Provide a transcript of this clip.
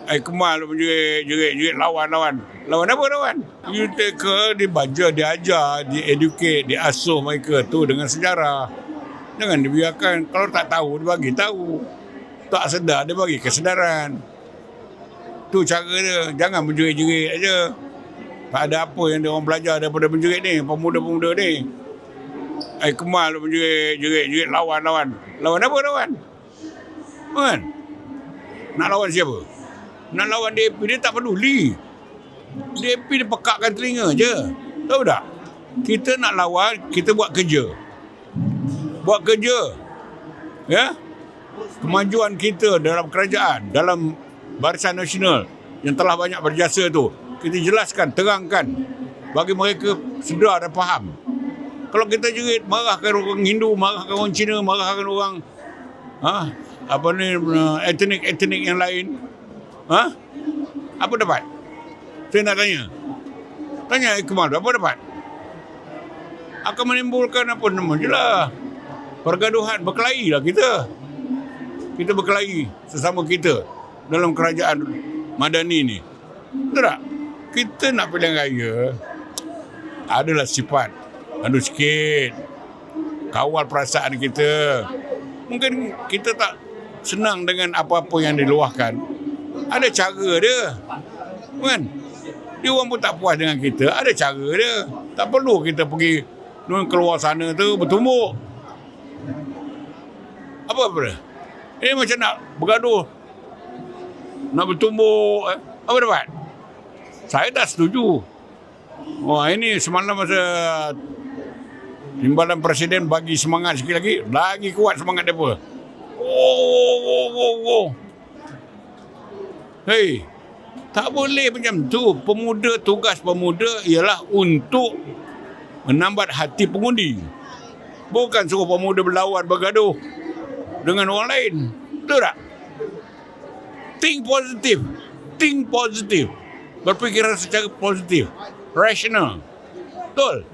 Kemal menjerit lawan. Lawan apa lawan? You take dia baca, dia ajar, dia educate, dia asuh mereka tu dengan sejarah. Jangan dibiarkan. Kalau tak tahu, dia bagi tahu. Tak sedar, dia bagi kesedaran. Tu cara dia. Jangan menjerit-jerit aja. Tak ada apa yang dia orang belajar daripada menjerit ni, pemuda-pemuda ni. Kemal menjerit lawan. Lawan apa lawan? Kan? Nak lawan siapa? Nak lawan DAP, dia tak peduli. DAP dia pekakkan telinga je. Tahu tak? Kita nak lawan, kita buat kerja. Ya? Kemajuan kita dalam kerajaan, dalam Barisan Nasional yang telah banyak berjasa tu, kita jelaskan, terangkan bagi mereka sedar dan faham. Kalau kita jerit, marahkan orang Hindu, marahkan orang Cina, marahkan orang etnik yang lain, apa dapat? Saya nak tanya Kemal, apa dapat? Akan menimbulkan apa nama je lah, pergaduhan, berkelahi lah kita berkelahi sesama kita dalam kerajaan Madani ni. Betul tak? Kita nak pilihan raya adalah sifat adu sikit, kawal perasaan kita. Mungkin kita tak senang dengan apa-apa yang diluahkan. Ada cara dia, kan? Dia orang pun tak puas dengan kita. Ada cara dia. Tak perlu kita pergi keluar sana tu bertumbuk. Apa dia? Ini macam nak bergaduh, nak bertumbuk. Apa dapat? Saya tak setuju. Wah, ini semalam masa Timbalan Presiden bagi semangat sikit lagi kuat semangat mereka. Hei, tak boleh macam tu. Tugas pemuda ialah untuk menambat hati pengundi. Bukan suruh pemuda berlawan, bergaduh dengan orang lain. Betul tak? Think positif. Berfikiran secara positif. Rasional. Betul?